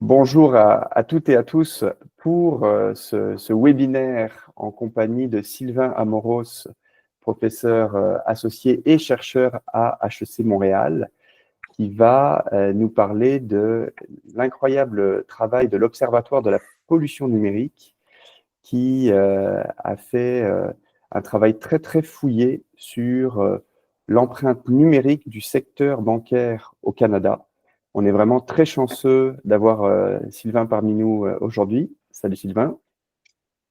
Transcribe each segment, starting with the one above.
Bonjour à toutes et à tous pour ce webinaire en compagnie de Sylvain Amoros, professeur associé et chercheur à HEC Montréal, qui va nous parler de l'incroyable travail de l'Observatoire de la pollution numérique qui a fait un travail très très fouillé sur l'empreinte numérique du secteur bancaire au Canada. On est vraiment très chanceux d'avoir Sylvain parmi nous aujourd'hui. Salut Sylvain.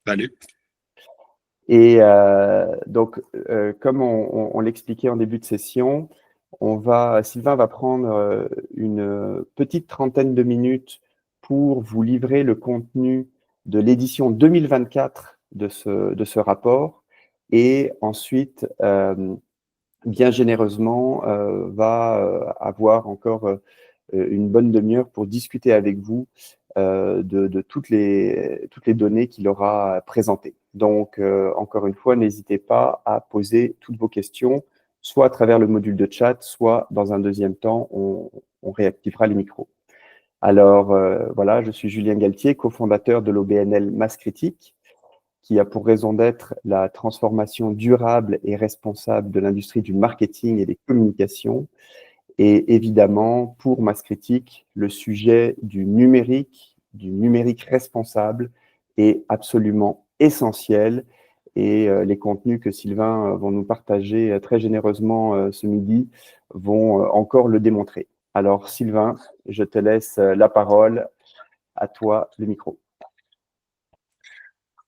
Salut. Et donc, comme on l'expliquait en début de session, Sylvain va prendre une petite trentaine de minutes pour vous livrer le contenu de l'édition 2024 de ce rapport. Et ensuite, bien généreusement, va avoir encore une bonne demi-heure pour discuter avec vous de toutes les données qu'il aura présentées. Donc, encore une fois, n'hésitez pas à poser toutes vos questions, soit à travers le module de chat, soit dans un deuxième temps, on réactivera les micros. Alors, voilà, je suis Julien Galtier, cofondateur de l'OBNL Masse Critique, qui a pour raison d'être la transformation durable et responsable de l'industrie du marketing et des communications. Et évidemment, pour Masse Critique, le sujet du numérique responsable est absolument essentiel. Et les contenus que Sylvain va nous partager très généreusement ce midi vont encore le démontrer. Alors Sylvain, je te laisse la parole. À toi le micro.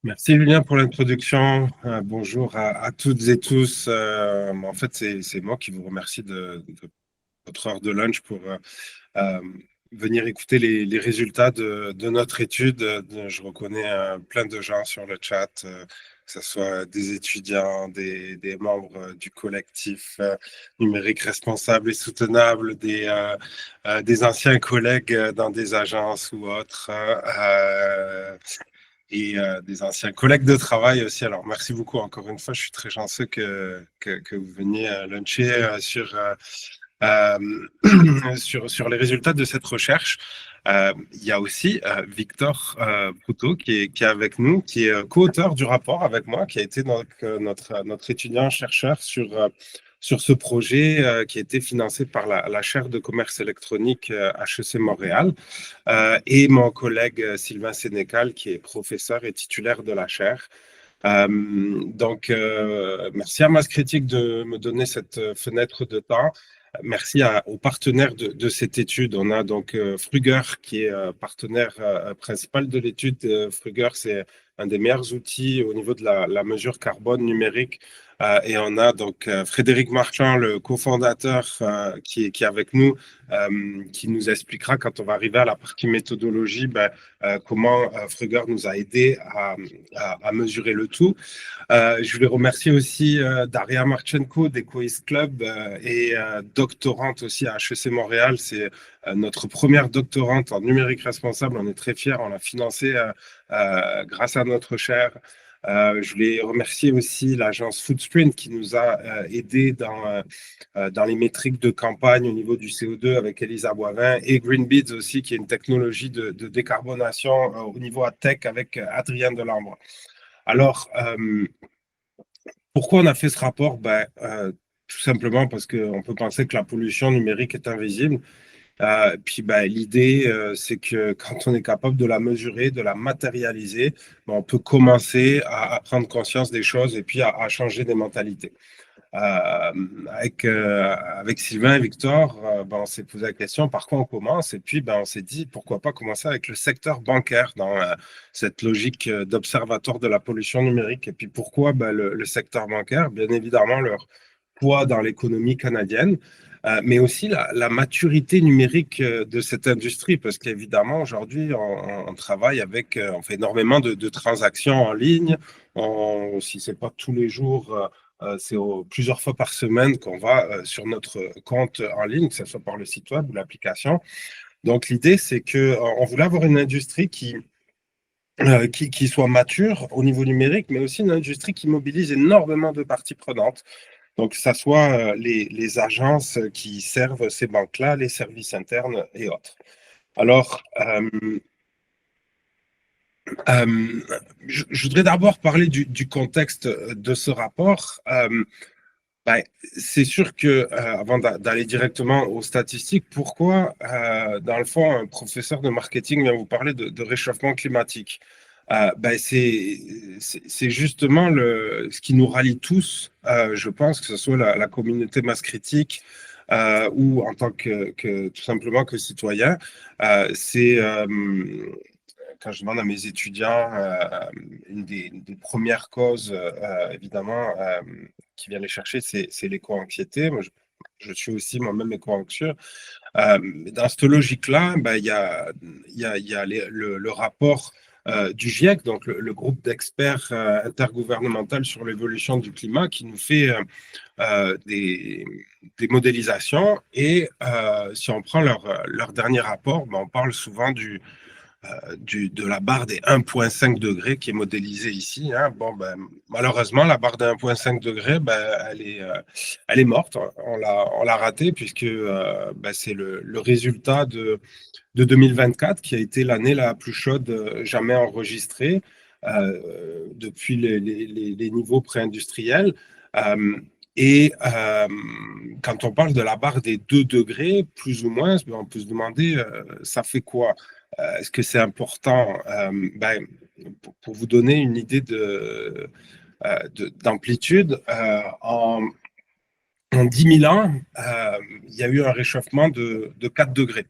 Merci Julien pour l'introduction. Bonjour à toutes et tous. En fait, c'est moi qui vous remercie de votre heure de lunch pour venir écouter les résultats de notre étude. Je reconnais plein de gens sur le chat, que ce soit des étudiants, des membres du collectif numérique responsable et soutenable, des anciens collègues dans des agences ou autres. Et des anciens collègues de travail aussi. Alors, merci beaucoup encore une fois. Je suis très chanceux que vous veniez luncher sur les résultats de cette recherche. Il y a aussi Victor Proutot qui est avec nous, qui est co-auteur du rapport avec moi, qui a été notre étudiant-chercheur sur ce projet qui a été financé par la chaire de commerce électronique HEC Montréal, et mon collègue Sylvain Sénécal, qui est professeur et titulaire de la chaire. Donc, merci à Masse Critique de me donner cette fenêtre de temps. Merci aux partenaires de cette étude. On a donc Fruger qui est partenaire principal de l'étude. Fruger, c'est un des meilleurs outils au niveau de la mesure carbone numérique. Et on a donc Frédéric Marchand, le cofondateur qui est avec nous, qui nous expliquera quand on va arriver à la partie méthodologie comment Fruger nous a aidé à mesurer le tout. Je voulais remercier aussi Daria Marchenko d'EcoEast Club et doctorante aussi à HEC Montréal. C'est notre première doctorante en numérique responsable. On est très fiers, on l'a financée grâce à notre chaire. Je voulais remercier aussi l'agence Footprint qui nous a aidés dans les métriques de campagne au niveau du CO2 avec Elisa Boivin, et Greenbeads aussi, qui est une technologie de décarbonation au niveau tech avec Adrien Delambre. Alors, pourquoi on a fait ce rapport? Tout simplement parce qu'on peut penser que la pollution numérique est invisible. Puis l'idée, c'est que quand on est capable de la mesurer, de la matérialiser, on peut commencer à prendre conscience des choses et puis à changer des mentalités. Avec Sylvain et Victor, on s'est posé la question par quoi on commence, et puis on s'est dit pourquoi pas commencer avec le secteur bancaire dans cette logique d'observatoire de la pollution numérique. Et puis pourquoi le secteur bancaire? Bien évidemment, leur poids dans l'économie canadienne, mais aussi la maturité numérique de cette industrie, parce qu'évidemment, aujourd'hui, on travaille avec, on fait énormément de transactions en ligne. Si ce n'est pas tous les jours, c'est plusieurs fois par semaine qu'on va sur notre compte en ligne, que ce soit par le site web ou l'application. Donc, l'idée, c'est qu'on voulait avoir une industrie qui soit mature au niveau numérique, mais aussi une industrie qui mobilise énormément de parties prenantes. Donc, que ce soit les agences qui servent ces banques-là, les services internes et autres. Alors, je voudrais d'abord parler du contexte de ce rapport. Ben, c'est sûr que, avant d'aller directement aux statistiques, pourquoi, dans le fond, un professeur de marketing vient vous parler de réchauffement climatique? Ben, c'est justement ce qui nous rallie tous, je pense, que ce soit la communauté masse critique ou en tant tout simplement que citoyen. C'est quand je demande à mes étudiants, une des premières causes, évidemment, qui vient les chercher, c'est l'éco-anxiété. Moi, je suis aussi moi-même éco-anxieux. Dans cette logique-là, ben, il y a le rapport du GIEC, donc le groupe d'experts intergouvernemental sur l'évolution du climat, qui nous fait des modélisations. Et si on prend leur dernier rapport, ben, on parle souvent de la barre des 1,5 degrés qui est modélisée ici. Hein. Bon, ben, malheureusement, la barre des 1,5 degrés, ben, elle est morte. On l'a ratée puisque ben, c'est le résultat de 2024 qui a été l'année la plus chaude jamais enregistrée depuis les niveaux pré-industriels. Euh, et quand on parle de la barre des 2 degrés, plus ou moins, on peut se demander, ça fait quoi? Est-ce que c'est important? Ben, pour vous donner une idée d'amplitude, en 10 000 ans, il y a eu un réchauffement de 4 degrés.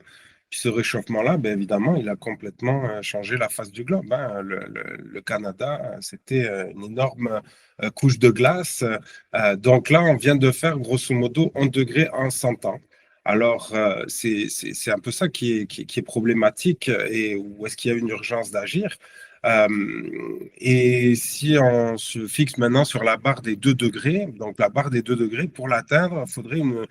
Puis ce réchauffement-là, ben évidemment, il a complètement changé la face du globe. Hein. Le Canada, c'était une énorme couche de glace. Donc là, on vient de faire grosso modo 1 degré en 100 ans. Alors, c'est un peu ça qui est problématique et où est-ce qu'il y a une urgence d'agir. Et si on se fixe maintenant sur la barre des 2 degrés, donc la barre des 2 degrés, pour l'atteindre, il faudrait une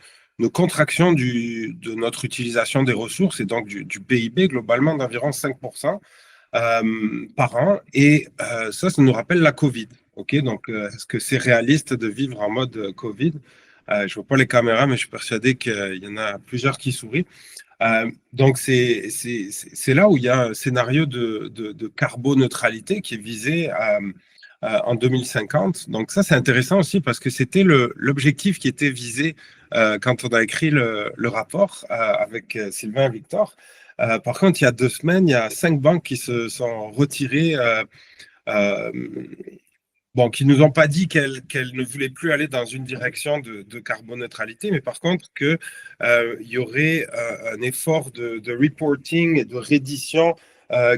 contraction de notre utilisation des ressources et donc du PIB globalement d'environ 5% par an. Et ça nous rappelle la Covid. Ok, donc, est-ce que c'est réaliste de vivre en mode Covid? Je ne vois pas les caméras, mais je suis persuadé qu'il y en a plusieurs qui sourient. Donc, c'est là où il y a un scénario de carboneutralité qui est visé en 2050. Donc, ça, c'est intéressant aussi parce que c'était l'objectif qui était visé quand on a écrit le rapport avec Sylvain et Victor. Par contre, il y a 2 semaines, il y a 5 banques qui se sont retirées. Euh, Bon, qui nous ont pas dit qu'elles ne voulaient plus aller dans une direction de carboneutralité, mais par contre qu'il y aurait un effort de reporting et de reddition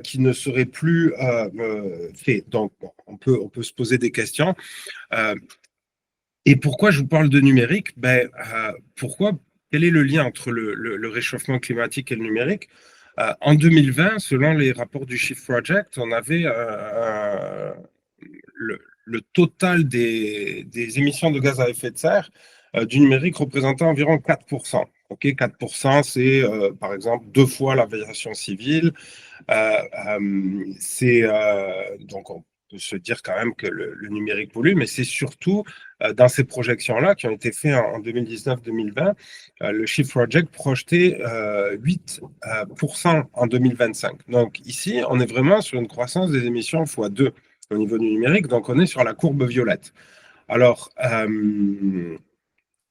qui ne serait plus fait. Donc, bon, on peut se poser des questions. Euh, et pourquoi je vous parle de numérique? Ben, pourquoi? Quel est le lien entre le réchauffement climatique et le numérique? En 2020, selon les rapports du Shift Project, on avait le total des émissions de gaz à effet de serre du numérique représentait environ 4%. Okay, 4%, c'est par exemple 2 fois l'aviation civile. Donc on peut se dire quand même que le numérique pollue, mais c'est surtout dans ces projections-là qui ont été faites en 2019-2020, le Shift Project projetait 8% en 2025. Donc ici, on est vraiment sur une croissance des émissions x2 au niveau du numérique, donc on est sur la courbe violette. Alors,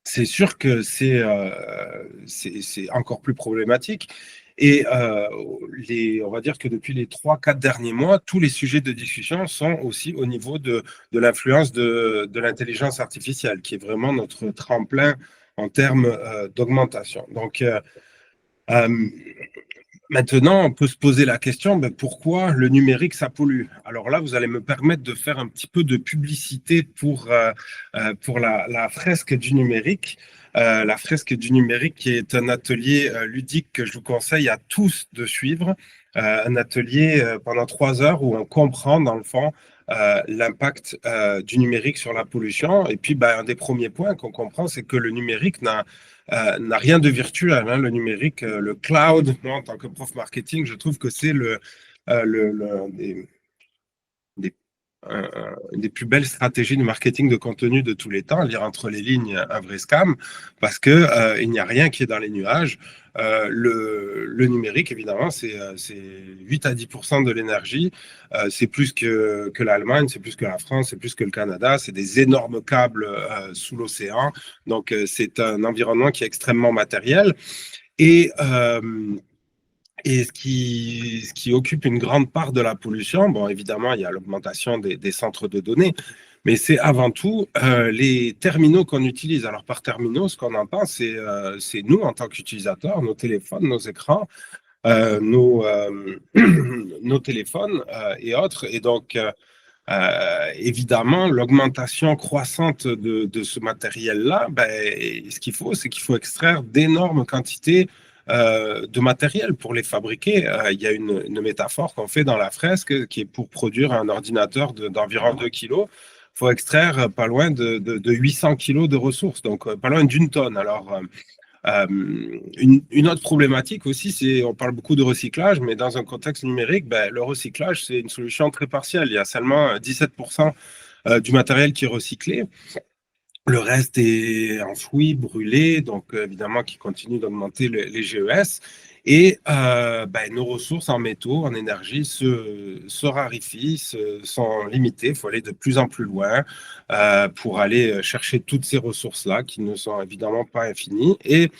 c'est sûr que c'est encore plus problématique. Et on va dire que depuis les 3-4 derniers mois, tous les sujets de discussion sont aussi au niveau de l'influence de l'intelligence artificielle, qui est vraiment notre tremplin en termes d'augmentation. Donc, maintenant, on peut se poser la question, ben, pourquoi le numérique, ça pollue? Alors là, vous allez me permettre de faire un petit peu de publicité pour la fresque du numérique. La fresque du numérique qui est un atelier ludique que je vous conseille à tous de suivre. Un atelier pendant 3 heures où on comprend, dans le fond, l'impact du numérique sur la pollution. Et puis, ben, un des premiers points qu'on comprend, c'est que le numérique n'a rien de virtuel. Hein. Le numérique, le cloud, moi, en tant que prof marketing, je trouve que c'est des une des plus belles stratégies de marketing de contenu de tous les temps, lire entre les lignes un vrai scam, parce que il n'y a rien qui est dans les nuages. Le numérique, évidemment, c'est 8 à 10% de l'énergie. C'est plus que l'Allemagne, c'est plus que la France, c'est plus que le Canada. C'est des énormes câbles sous l'océan. Donc, c'est un environnement qui est extrêmement matériel. Et, et ce qui occupe une grande part de la pollution, bon, évidemment, il y a l'augmentation des centres de données, mais c'est avant tout les terminaux qu'on utilise. Alors, par terminaux, ce qu'on entend, c'est nous, en tant qu'utilisateurs, nos téléphones, nos écrans, nos, nos téléphones et autres. Et donc, évidemment, l'augmentation croissante de ce matériel-là, ben, ce qu'il faut, c'est qu'il faut extraire d'énormes quantités de matériel pour les fabriquer. Il y a une métaphore qu'on fait dans la fresque qui est pour produire un ordinateur d'environ 2 kilos. Il faut extraire pas loin de 800 kilos de ressources, donc pas loin d'une tonne. Alors, une autre problématique aussi, c'est, on parle beaucoup de recyclage, mais dans un contexte numérique, ben, le recyclage, c'est une solution très partielle. Il y a seulement 17% du matériel qui est recyclé. Le reste est enfoui, brûlé, donc évidemment qui continue d'augmenter les GES. Et ben, nos ressources en métaux, en énergie se raréfient, sont limitées. Il faut aller de plus en plus loin pour aller chercher toutes ces ressources-là qui ne sont évidemment pas infinies. Et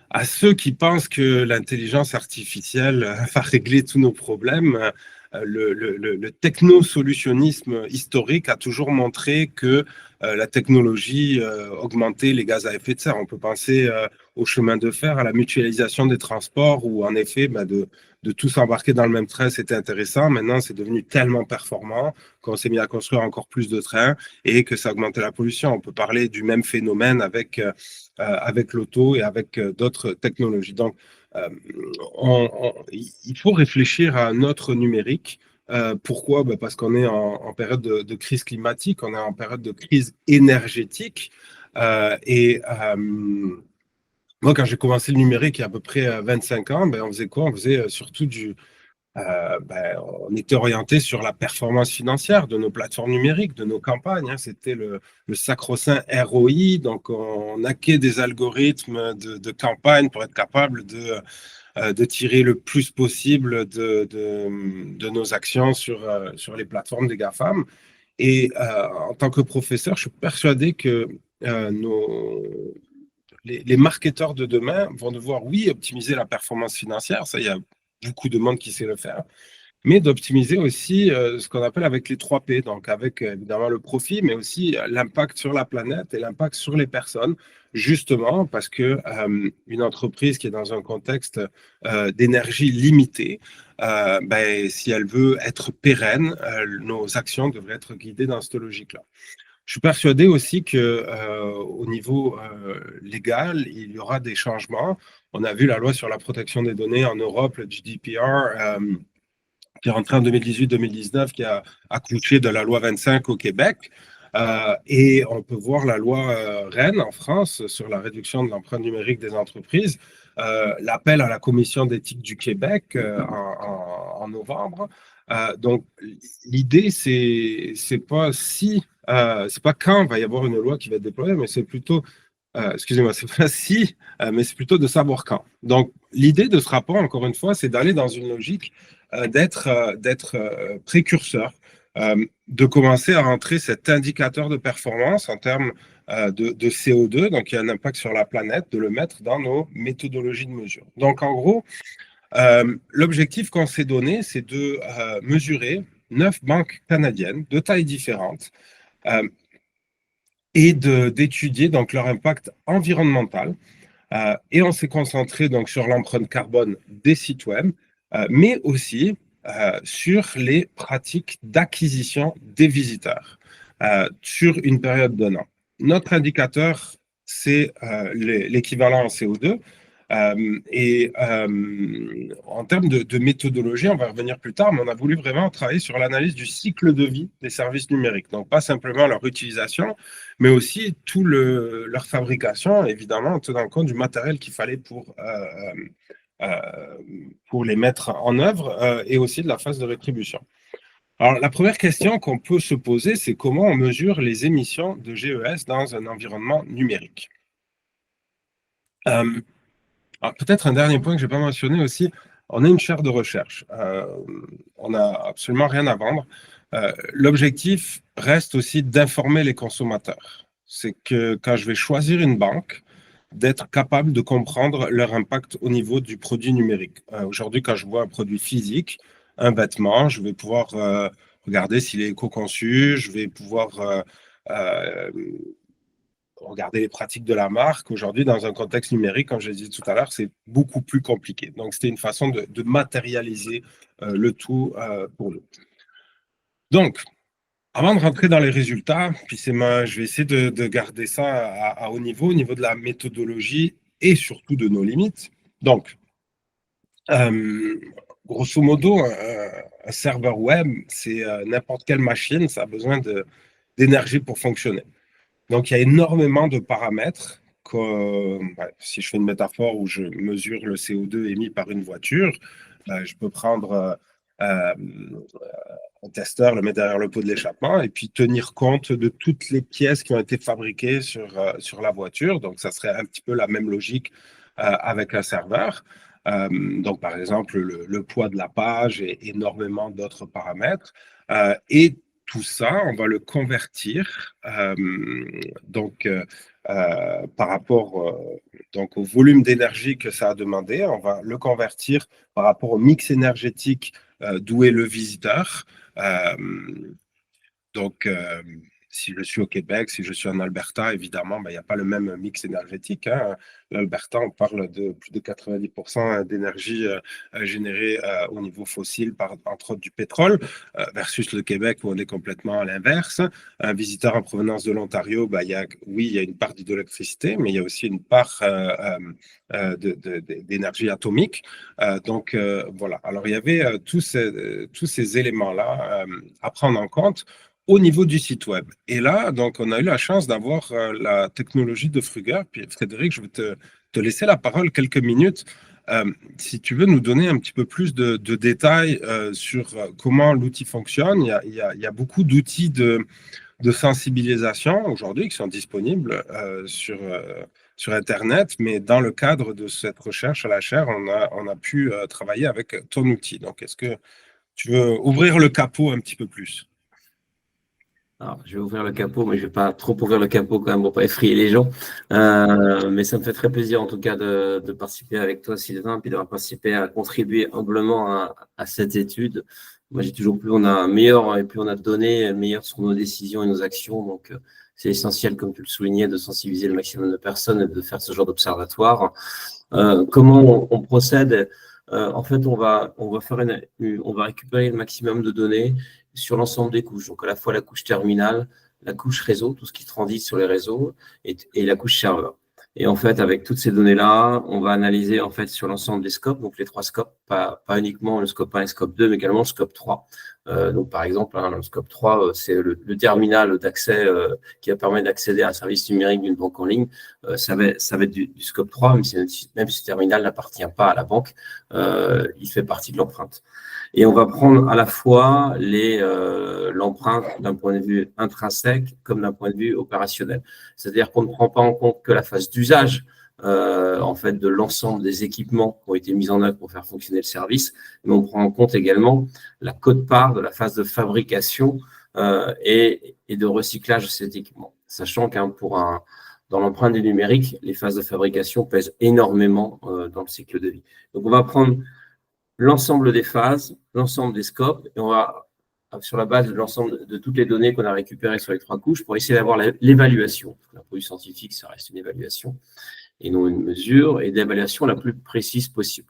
à ceux qui pensent que l'intelligence artificielle va régler tous nos problèmes, le technosolutionnisme historique a toujours montré que la technologie augmentait les gaz à effet de serre. On peut penser au chemin de fer, à la mutualisation des transports, où en effet, bah, de tous embarquer dans le même train, c'était intéressant. Maintenant, c'est devenu tellement performant qu'on s'est mis à construire encore plus de trains et que ça augmentait la pollution. On peut parler du même phénomène avec l'auto et avec d'autres technologies. Donc, il faut réfléchir à un autre numérique. Pourquoi? Ben parce qu'on est en période de crise climatique, on est en période de crise énergétique. Moi, quand j'ai commencé le numérique il y a à peu près 25 ans, ben, on faisait quoi? On faisait surtout ben, on était orienté sur la performance financière de nos plateformes numériques, de nos campagnes. Hein. C'était le sacro-saint ROI. Donc, on hackait des algorithmes de campagne pour être capable de tirer le plus possible de nos actions sur les plateformes des GAFAM. Et en tant que professeur, je suis persuadé que les marketeurs de demain vont devoir, oui, optimiser la performance financière. Ça, il y a beaucoup de monde qui sait le faire, mais d'optimiser aussi ce qu'on appelle avec les 3 P, donc avec évidemment le profit, mais aussi l'impact sur la planète et l'impact sur les personnes, justement parce que une entreprise qui est dans un contexte d'énergie limitée, ben, si elle veut être pérenne, nos actions devraient être guidées dans cette logique-là. Je suis persuadé aussi que au niveau légal, il y aura des changements. On a vu la loi sur la protection des données en Europe, le GDPR, qui est rentré en 2018-2019, qui a accouché de la loi 25 au Québec. Et on peut voir la loi Rennes en France sur la réduction de l'empreinte numérique des entreprises, l'appel à la Commission d'éthique du Québec en novembre. Donc, l'idée, c'est pas si, c'est pas quand va y avoir une loi qui va être déployée, mais c'est plutôt, excusez-moi, c'est pas si, mais c'est plutôt de savoir quand. Donc, l'idée de ce rapport, encore une fois, c'est d'aller dans une logique d'être précurseur, de commencer à rentrer cet indicateur de performance en termes de CO2, donc il y a un impact sur la planète, de le mettre dans nos méthodologies de mesure. Donc, en gros, l'objectif qu'on s'est donné, c'est de mesurer 9 banques canadiennes de tailles différentes et d'étudier donc leur impact environnemental. Et on s'est concentré donc sur l'empreinte carbone des sites web, mais aussi sur les pratiques d'acquisition des visiteurs sur une période d'un an. Notre indicateur, c'est l'équivalent en CO2. En termes de méthodologie, on va revenir plus tard, mais on a voulu vraiment travailler sur l'analyse du cycle de vie des services numériques. Donc, pas simplement leur utilisation, mais aussi leur fabrication, évidemment, en tenant compte du matériel qu'il fallait pour les mettre en œuvre et aussi de la phase de rétribution. Alors, la première question qu'on peut se poser, c'est comment on mesure les émissions de GES dans un environnement numérique. Peut-être un dernier point que je n'ai pas mentionné aussi, on a une chaire de recherche. On n'a absolument rien à vendre. L'objectif reste aussi d'informer les consommateurs. C'est que quand je vais choisir une banque, d'être capable de comprendre leur impact au niveau du produit numérique. Aujourd'hui, quand je vois un produit physique, un vêtement, je vais pouvoir regarder s'il est éco-conçu, je vais pouvoir euh, regarder les pratiques de la marque. Aujourd'hui, dans un contexte numérique, comme je l'ai dit tout à l'heure, c'est beaucoup plus compliqué. Donc, c'était une façon de matérialiser le tout pour nous. Donc, avant de rentrer dans les résultats, puis je vais essayer de garder ça à haut niveau, au niveau de la méthodologie et surtout de nos limites. Donc, grosso modo, un serveur web, c'est n'importe quelle machine, ça a besoin d'énergie pour fonctionner. Donc, il y a énormément de paramètres. Si je fais une métaphore où je mesure le CO2 émis par une voiture, je peux prendre euh, un testeur, le mettre derrière le pot de l'échappement et puis tenir compte de toutes les pièces qui ont été fabriquées sur la voiture. Donc, ça serait un petit peu la même logique avec un serveur. Donc, par exemple, le poids de la page et énormément d'autres paramètres. Et tout ça, on va le convertir par rapport donc au volume d'énergie que ça a demandé. On va le convertir par rapport au mix énergétique d'où est le visiteur. Euh, donc, si je suis au Québec, si je suis en Alberta, évidemment, ben, il n'y a pas le même mix énergétique. Hein. L'Alberta, on parle de plus de 90% d'énergie générée au niveau fossile, entre autres du pétrole, versus le Québec où on est complètement à l'inverse. Un visiteur en provenance de l'Ontario, ben, oui, il y a une part d'hydroélectricité, mais il y a aussi une part d'énergie atomique. Donc, voilà. Alors, il y avait tous ces éléments-là à prendre en compte au niveau du site web. Et là, donc, on a eu la chance d'avoir la technologie de Fruger. Puis, Frédéric, je vais te laisser la parole quelques minutes. Si tu veux nous donner un petit peu plus de détails sur comment l'outil fonctionne, il y a beaucoup d'outils de sensibilisation aujourd'hui qui sont disponibles sur Internet, mais dans le cadre de cette recherche à la chaire, on a pu travailler avec ton outil. Donc, est-ce que tu veux ouvrir le capot un petit peu plus? Alors, je vais ouvrir le capot, mais je ne vais pas trop ouvrir le capot quand même pour pas effrayer les gens. Mais ça me fait très plaisir en tout cas de participer avec toi, Sylvain, puis d'avoir participé à contribuer humblement à cette étude. Moi, j'ai toujours plus on a meilleur et plus on a de données, meilleur sont nos décisions et nos actions. Donc, c'est essentiel, comme tu le soulignais, de sensibiliser le maximum de personnes et de faire ce genre d'observatoire. Comment on procède? En fait, on va récupérer le maximum de données sur l'ensemble des couches. Donc, à la fois la couche terminale, la couche réseau, tout ce qui transite sur les réseaux, et la couche serveur. Et en fait, avec toutes ces données-là, on va analyser en fait sur l'ensemble des scopes, donc les 3 scopes, pas uniquement le scope 1 et le scope 2, mais également le scope 3. Donc, par exemple, le scope 3, c'est le terminal d'accès qui va permettre d'accéder à un service numérique d'une banque en ligne. Ça va être du scope 3, même si ce terminal n'appartient pas à la banque, il fait partie de l'empreinte. Et on va prendre à la fois l'empreinte d'un point de vue intrinsèque comme d'un point de vue opérationnel. C'est-à-dire qu'on ne prend pas en compte que la phase d'usage en fait, de l'ensemble des équipements qui ont été mis en œuvre pour faire fonctionner le service, mais on prend en compte également la quote-part de la phase de fabrication et de recyclage de cet équipement. Sachant dans l'empreinte du numérique, les phases de fabrication pèsent énormément dans le cycle de vie. Donc, on va prendre l'ensemble des phases, l'ensemble des scopes, et on va, sur la base de l'ensemble de toutes les données qu'on a récupérées sur les 3 couches, pour essayer d'avoir l'évaluation. Un produit scientifique, ça reste une évaluation et non une mesure, et d'évaluation la plus précise possible.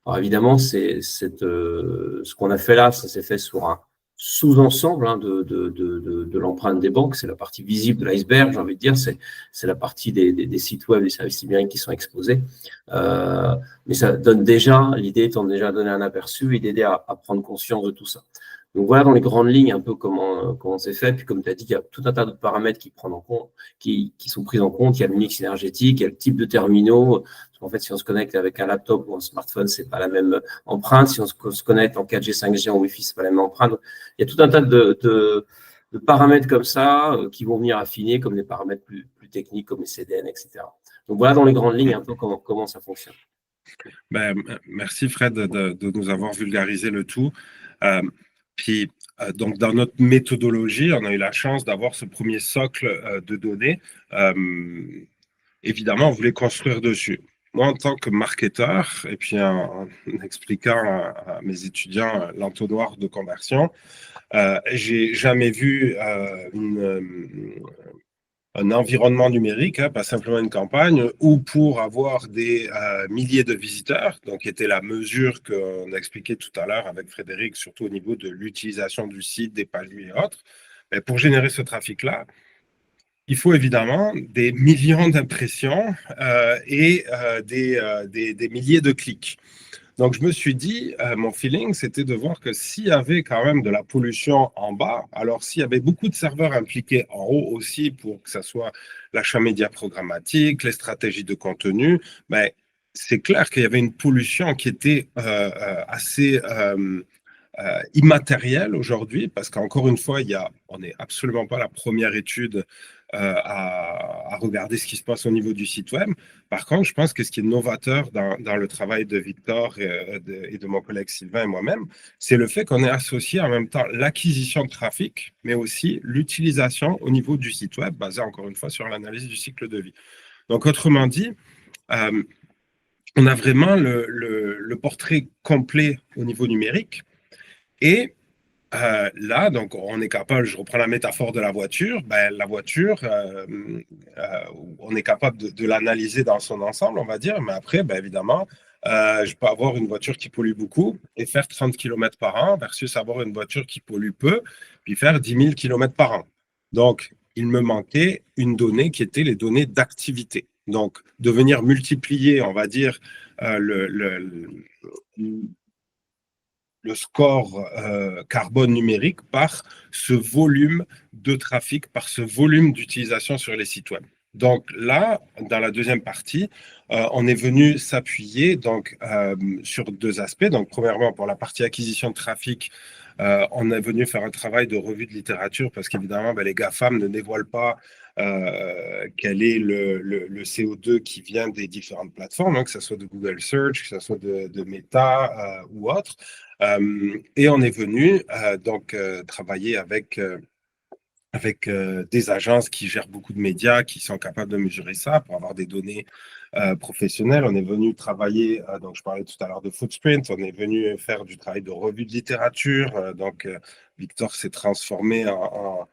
Alors évidemment, ce qu'on a fait là, ça s'est fait sur un sous-ensemble de l'empreinte des banques. C'est la partie visible de l'iceberg, j'ai envie de dire. C'est la partie des sites web, des services numériques qui sont exposés. Mais ça donne déjà, l'idée étant déjà de donner un aperçu et d'aider à prendre conscience de tout ça. Donc voilà dans les grandes lignes un peu comment c'est fait. Puis comme tu as dit, il y a tout un tas de paramètres qui sont pris en compte. Il y a le mix énergétique, il y a le type de terminaux. Parce qu'en fait, si on se connecte avec un laptop ou un smartphone, c'est pas la même empreinte. Si on se connecte en 4G, 5G, en Wi-Fi, c'est pas la même empreinte. Il y a tout un tas de paramètres comme ça qui vont venir affiner, comme des paramètres plus techniques, comme les CDN, etc. Donc voilà dans les grandes lignes un peu comment ça fonctionne. Merci Fred de nous avoir vulgarisé le tout. Donc, dans notre méthodologie, on a eu la chance d'avoir ce premier socle de données. Évidemment, on voulait construire dessus. Moi, en tant que marketeur, et puis en expliquant à mes étudiants l'entonnoir de conversion, j'ai jamais vu un environnement numérique, pas simplement une campagne, où pour avoir des milliers de visiteurs, donc qui était la mesure qu'on a expliqué tout à l'heure avec Frédéric, surtout au niveau de l'utilisation du site, des pages et autres, mais pour générer ce trafic-là, il faut évidemment des millions d'impressions et des milliers de clics. Donc, je me suis dit, mon feeling, c'était de voir que s'il y avait quand même de la pollution en bas, alors s'il y avait beaucoup de serveurs impliqués en haut aussi pour que ça soit l'achat média programmatique, les stratégies de contenu, ben, c'est clair qu'il y avait une pollution qui était assez immatérielle aujourd'hui, parce qu'encore une fois, on n'est absolument pas la première étude à regarder ce qui se passe au niveau du site web. Par contre, je pense que ce qui est novateur dans le travail de Victor et de mon collègue Sylvain et moi-même, c'est le fait qu'on ait associé en même temps l'acquisition de trafic, mais aussi l'utilisation au niveau du site web, basé encore une fois sur l'analyse du cycle de vie. Donc, autrement dit, on a vraiment le portrait complet au niveau numérique. Et là, donc, on est capable, je reprends la métaphore de la voiture, la voiture, on est capable de l'analyser dans son ensemble, on va dire, mais après, évidemment, je peux avoir une voiture qui pollue beaucoup et faire 30 km par an versus avoir une voiture qui pollue peu, puis faire 10 000 km par an. Donc, il me manquait une donnée qui était les données d'activité. Donc, de venir multiplier, on va dire, le score carbone numérique par ce volume de trafic, par ce volume d'utilisation sur les sites web. Donc là, dans la deuxième partie, on est venu s'appuyer sur deux aspects. Donc premièrement, pour la partie acquisition de trafic, on est venu faire un travail de revue de littérature parce qu'évidemment, les GAFAM ne dévoilent pas quel est le CO2 qui vient des différentes plateformes, que ce soit de Google Search, que ce soit de Meta ou autre. Et on est venu travailler avec des agences qui gèrent beaucoup de médias, qui sont capables de mesurer ça pour avoir des données professionnelles. On est venu travailler, donc je parlais tout à l'heure de Footprint, on est venu faire du travail de revue de littérature. Victor s'est transformé en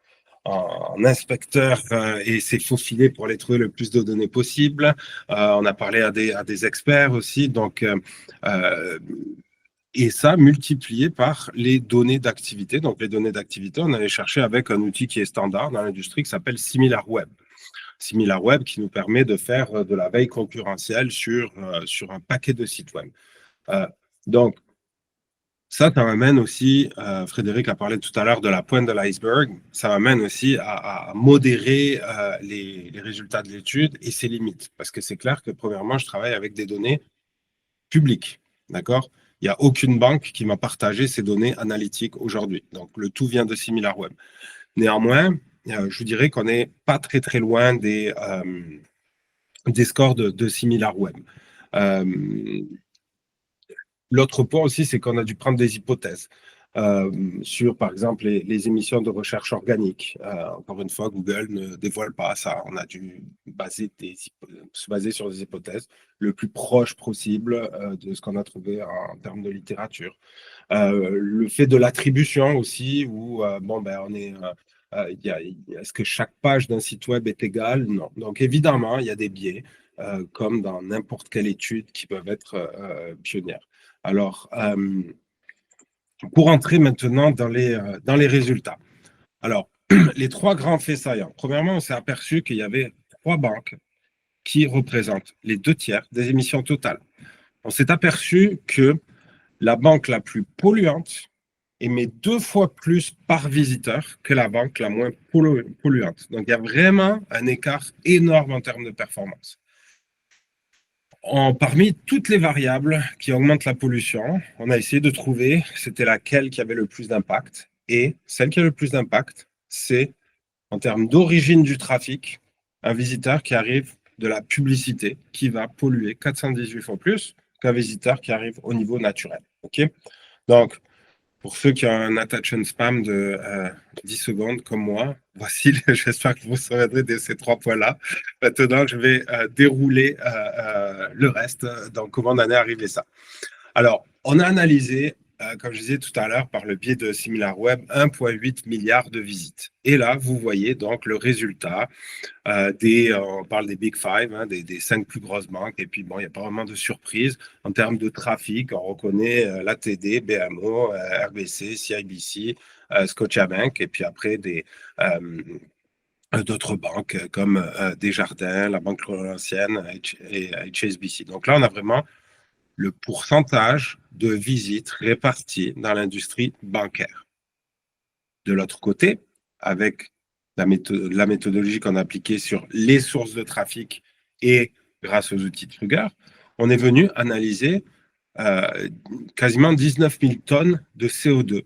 inspecteur et s'est faufilé pour aller trouver le plus de données possible. On a parlé à des experts aussi. Et ça, multiplié par les données d'activité. Donc, les données d'activité, on allait chercher avec un outil qui est standard dans l'industrie qui s'appelle SimilarWeb. SimilarWeb qui nous permet de faire de la veille concurrentielle sur un paquet de sites web. Donc, ça m'amène aussi, Frédéric a parlé tout à l'heure de la pointe de l'iceberg, ça m'amène aussi à modérer les résultats de l'étude et ses limites. Parce que c'est clair que, premièrement, je travaille avec des données publiques, d'accord ? Il n'y a aucune banque qui m'a partagé ces données analytiques aujourd'hui. Donc, le tout vient de SimilarWeb. Néanmoins, je vous dirais qu'on n'est pas très, très loin des scores de SimilarWeb. L'autre point aussi, c'est qu'on a dû prendre des hypothèses sur, par exemple, les émissions de recherche organique. Encore une fois, Google ne dévoile pas ça. On a dû se baser sur des hypothèses le plus proche possible de ce qu'on a trouvé en termes de littérature. Le fait de l'attribution aussi, où on est... est-ce que chaque page d'un site web est égale? Non. Donc, évidemment, il y a des biais, comme dans n'importe quelle étude qui peuvent être pionnières. Alors, pour entrer maintenant dans les résultats. Alors, les trois grands faits saillants. Premièrement, on s'est aperçu qu'il y avait 3 banques qui représentent les 2/3 des émissions totales. On s'est aperçu que la banque la plus polluante, émet 2 fois plus par visiteur que la banque la moins polluante. Donc, il y a vraiment un écart énorme en termes de performance. Parmi toutes les variables qui augmentent la pollution, on a essayé de trouver c'était laquelle qui avait le plus d'impact. Et celle qui a le plus d'impact, c'est en termes d'origine du trafic, un visiteur qui arrive de la publicité qui va polluer 418 fois plus qu'un visiteur qui arrive au niveau naturel. Okay, donc, pour ceux qui ont un attention spam de 10 secondes comme moi, voici, j'espère que vous saurez de ces 3 points-là. Maintenant, je vais dérouler le reste. Donc, comment on en est arrivé ça? Alors, on a analysé, comme je disais tout à l'heure, par le biais de SimilarWeb, 1,8 milliard de visites. Et là, vous voyez donc le résultat on parle des Big Five, hein, des 5 plus grosses banques. Et puis, bon, il n'y a pas vraiment de surprise. En termes de trafic, on reconnaît l'ATD, BMO, RBC, CIBC, Scotiabank, et puis après d'autres banques comme Desjardins, la Banque Laurentienne et HSBC. Donc là, on a vraiment le pourcentage de visites réparties dans l'industrie bancaire. De l'autre côté, avec la méthodologie qu'on a appliquée sur les sources de trafic et grâce aux outils de Kruger, on est venu analyser quasiment 19 000 tonnes de CO2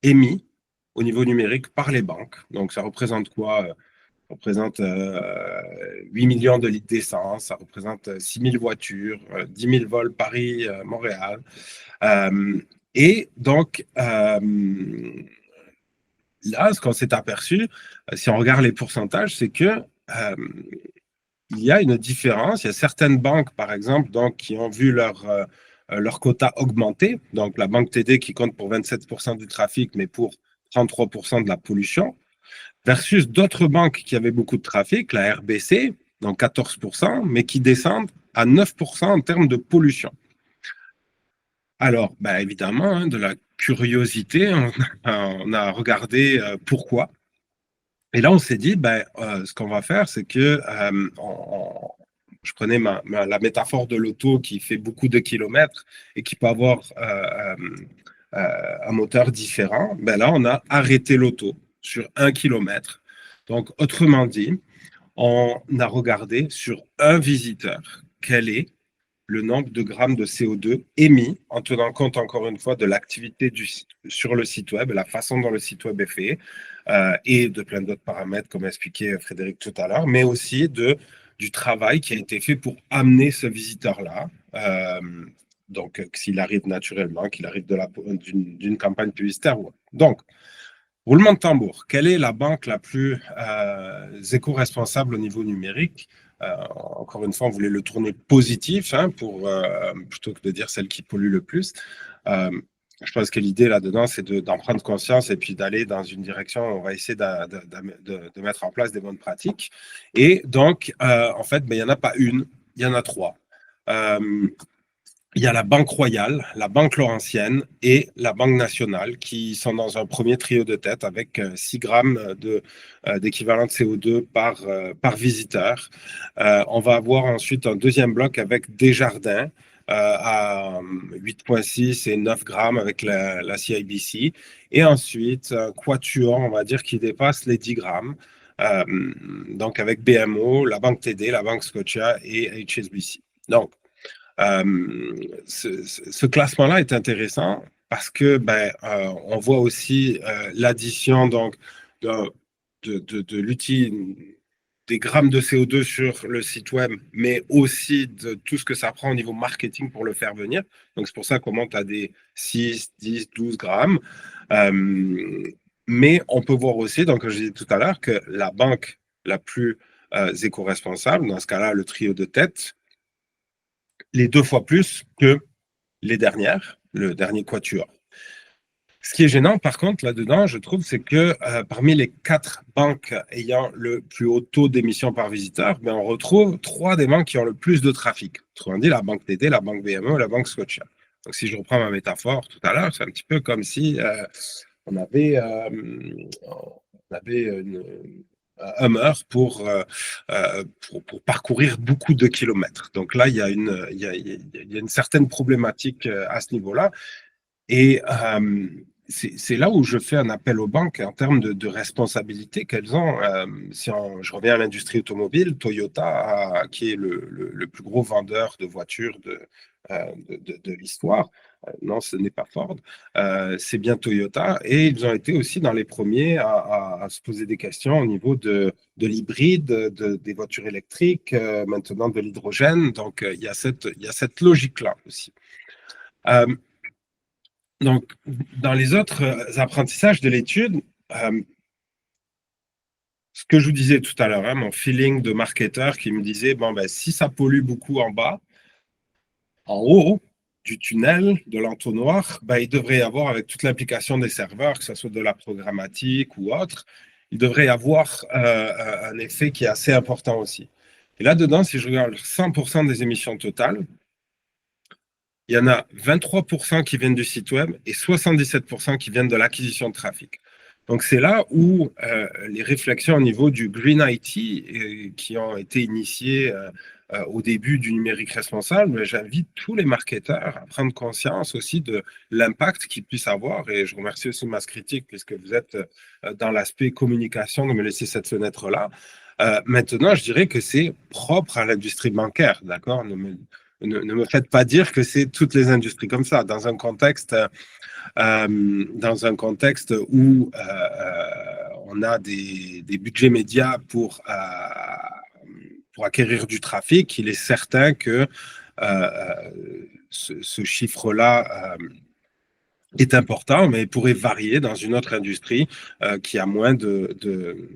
émis au niveau numérique par les banques. Donc, ça représente quoi? Ça représente 8 millions de litres d'essence, ça représente 6 000 voitures, 10 000 vols Paris-Montréal. Et donc, là, ce qu'on s'est aperçu, si on regarde les pourcentages, c'est que il y a une différence. Il y a certaines banques, par exemple, donc, qui ont vu leur quota augmenter. Donc, la banque TD qui compte pour 27% du trafic, mais pour 33% de la pollution, versus d'autres banques qui avaient beaucoup de trafic, la RBC, donc 14%, mais qui descendent à 9% en termes de pollution. Alors, évidemment, hein, de la curiosité, on a regardé pourquoi. Et là, on s'est dit, ce qu'on va faire, c'est que je prenais la métaphore de l'auto qui fait beaucoup de kilomètres et qui peut avoir un moteur différent. Là, on a arrêté l'auto sur 1 kilomètre. Donc, autrement dit, on a regardé sur un visiteur quel est le nombre de grammes de CO2 émis en tenant compte, encore une fois, de l'activité sur le site web, la façon dont le site web est fait, et de plein d'autres paramètres, comme expliqué Frédéric tout à l'heure, mais aussi du travail qui a été fait pour amener ce visiteur-là. Donc, s'il arrive naturellement, qu'il arrive d'une campagne publicitaire. Donc, roulement de tambour, quelle est la banque la plus éco-responsable au niveau numérique? Encore une fois, on voulait le tourner positif hein, plutôt que de dire celle qui pollue le plus. Je pense que l'idée là-dedans, c'est d'en prendre conscience et puis d'aller dans une direction où on va essayer de mettre en place des bonnes pratiques. Et donc, en fait, il n'y en a pas une, il y en a 3. Il y a la Banque Royale, la Banque Laurentienne et la Banque Nationale qui sont dans un premier trio de tête avec 6 grammes d'équivalent de CO2 par visiteur. On va avoir ensuite un deuxième bloc avec Desjardins à 8,6 et 9 grammes avec la CIBC. Et ensuite, un quatuor, on va dire, qui dépasse les 10 grammes. Donc avec BMO, la Banque TD, la Banque Scotia et HSBC. Donc, ce classement-là est intéressant parce que on voit aussi l'addition donc de l'outil des grammes de CO2 sur le site web, mais aussi de tout ce que ça prend au niveau marketing pour le faire venir. Donc c'est pour ça qu'on monte à des 6, 10, 12 grammes. Mais on peut voir aussi, donc je disais tout à l'heure, que la banque la plus éco-responsable, dans ce cas-là, le trio de tête, les 2 fois plus que les dernières, le dernier quatuor. Ce qui est gênant, par contre, là-dedans, je trouve, c'est que parmi les 4 banques ayant le plus haut taux d'émission par visiteur, on retrouve 3 des banques qui ont le plus de trafic. Autrement dit, la Banque TD, la Banque BMO et la Banque Scotia. Donc, si je reprends ma métaphore tout à l'heure, c'est un petit peu comme si on avait un Hummer pour parcourir beaucoup de kilomètres. Donc là, il y a une certaine problématique à ce niveau-là. Et c'est là où je fais un appel aux banques en termes de responsabilité qu'elles ont. Je reviens à l'industrie automobile, Toyota, qui est le plus gros vendeur de voitures de l'histoire. Non, ce n'est pas Ford. C'est bien Toyota. Et ils ont été aussi dans les premiers à se poser des questions au niveau de l'hybride, des voitures électriques, maintenant de l'hydrogène. Donc, il y a cette logique-là aussi. Donc, dans les autres apprentissages de l'étude, ce que je vous disais tout à l'heure, hein, mon feeling de marketeur qui me disait, bon, ben, si ça pollue beaucoup en bas, en haut du tunnel, de l'entonnoir, ben, il devrait y avoir, avec toute l'implication des serveurs, que ce soit de la programmatique ou autre, il devrait y avoir un effet qui est assez important aussi. Et là-dedans, si je regarde 100% des émissions totales, il y en a 23% qui viennent du site web et 77% qui viennent de l'acquisition de trafic. Donc, c'est là où les réflexions au niveau du Green IT qui ont été initiées au début du numérique responsable, j'invite tous les marketeurs à prendre conscience aussi de l'impact qu'ils puissent avoir. Et je remercie aussi Mass Critique, puisque vous êtes dans l'aspect communication, de me laisser cette fenêtre-là. Maintenant, je dirais que c'est propre à l'industrie bancaire, d'accord ? Ne me faites pas dire que c'est toutes les industries comme ça. Dans un contexte où on a des budgets médias pour acquérir du trafic, il est certain que ce chiffre-là est important, mais pourrait varier dans une autre industrie qui a moins de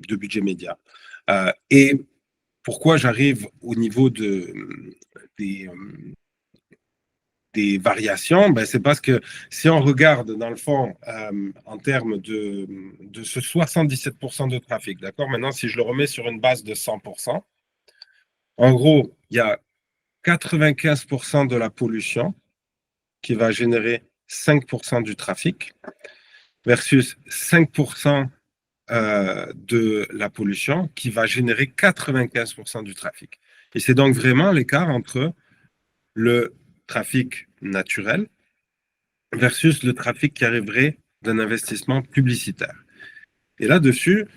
budget média. Et pourquoi j'arrive au niveau des variations, ben c'est parce que si on regarde dans le fond en termes de ce 77% de trafic, d'accord, maintenant si je le remets sur une base de 100%, en gros, il y a 95% de la pollution qui va générer 5% du trafic versus 5% de la pollution qui va générer 95% du trafic. Et c'est donc vraiment l'écart entre le trafic naturel versus le trafic qui arriverait d'un investissement publicitaire. Et là-dessus,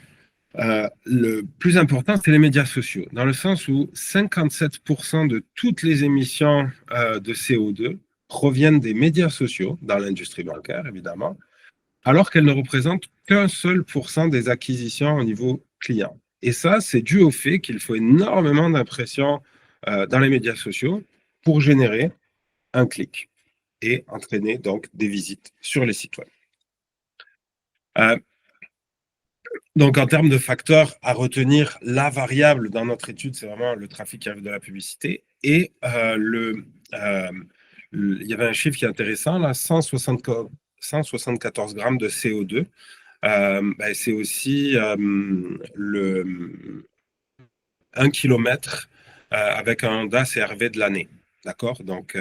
le plus important, c'est les médias sociaux, dans le sens où 57% de toutes les émissions de CO2 proviennent des médias sociaux, dans l'industrie bancaire, évidemment, alors qu'elles ne représentent qu'un seul % des acquisitions au niveau client. Et ça, c'est dû au fait qu'il faut énormément d'impressions dans les médias sociaux pour générer un clic et entraîner donc des visites sur les sites web. Donc, en termes de facteurs à retenir, la variable dans notre étude, c'est vraiment le trafic qui arrive de la publicité. Et il y avait un chiffre qui est intéressant, là, 174 grammes de CO2. C'est aussi 1 kilomètre avec un Honda CR-V de l'année. D'accord? Donc,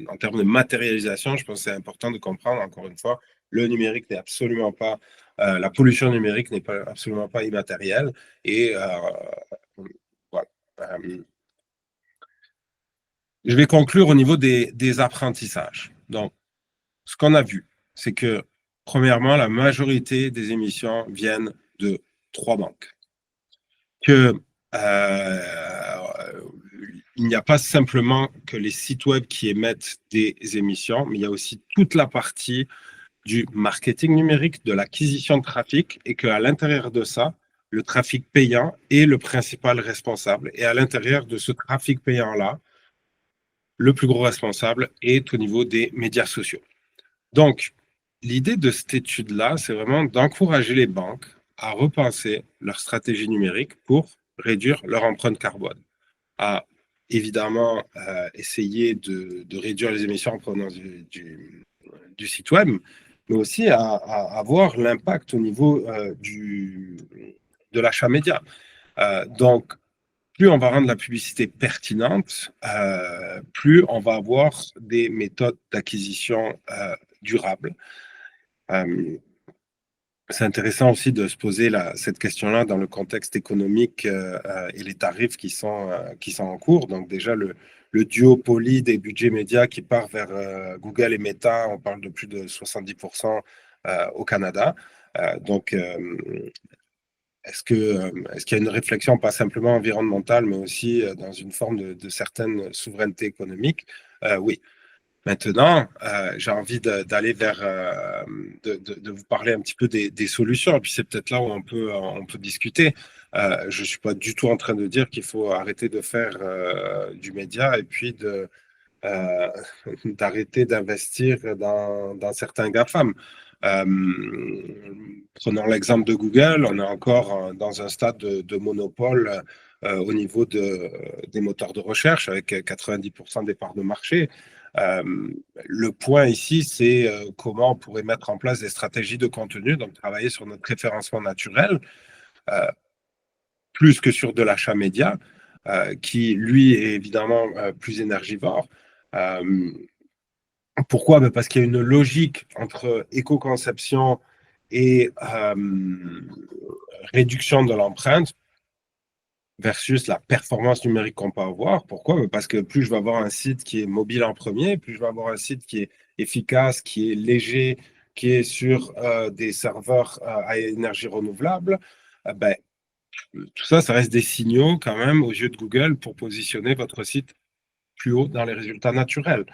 en termes de matérialisation, je pense que c'est important de comprendre, encore une fois, le numérique n'est absolument pas, la pollution numérique n'est absolument pas immatérielle. Et voilà. Je vais conclure au niveau des apprentissages. Donc, ce qu'on a vu, c'est que, premièrement, la majorité des émissions viennent de 3 banques. Que il n'y a pas simplement que les sites web qui émettent des émissions, mais il y a aussi toute la partie du marketing numérique, de l'acquisition de trafic, et qu'à l'intérieur de ça, le trafic payant est le principal responsable. Et à l'intérieur de ce trafic payant-là, le plus gros responsable est au niveau des médias sociaux. Donc, l'idée de cette étude-là, c'est vraiment d'encourager les banques à repenser leur stratégie numérique pour réduire leur empreinte carbone, à évidemment essayer de réduire les émissions en provenance du site web, mais aussi à avoir l'impact au niveau de l'achat média. Donc, plus on va rendre la publicité pertinente, plus on va avoir des méthodes d'acquisition durables. C'est intéressant aussi de se poser cette question-là dans le contexte économique et les tarifs qui sont en cours. Donc déjà, le duopoly des budgets médias qui part vers Google et Meta, on parle de plus de 70% au Canada. Donc, est-ce qu'il y a une réflexion pas simplement environnementale, mais aussi dans une forme de certaine souveraineté économique? Oui. Maintenant, j'ai envie d'aller vers, de vous parler un petit peu des solutions. Et puis c'est peut-être là où on peut discuter. Je ne suis pas du tout en train de dire qu'il faut arrêter de faire du média et puis euh, d'arrêter d'investir dans certains GAFAM. Euh, Prenons l'exemple de Google, on est encore dans un stade de monopole au niveau des moteurs de recherche avec 90% des parts de marché. Euh, le point ici, c'est comment on pourrait mettre en place des stratégies de contenu, donc travailler sur notre référencement naturel, euh, plus que sur de l'achat média, qui, lui, est évidemment plus énergivore. Euh, Pourquoi? Ben parce qu'il y a une logique entre éco-conception et réduction de l'empreinte versus la performance numérique qu'on peut avoir. Pourquoi? Ben parce que plus je vais avoir un site qui est mobile en premier, plus je vais avoir un site qui est efficace, qui est léger, qui est sur des serveurs à énergie renouvelable, ben, tout ça, ça reste des signaux quand même aux yeux de Google pour positionner votre site plus haut dans les résultats naturels.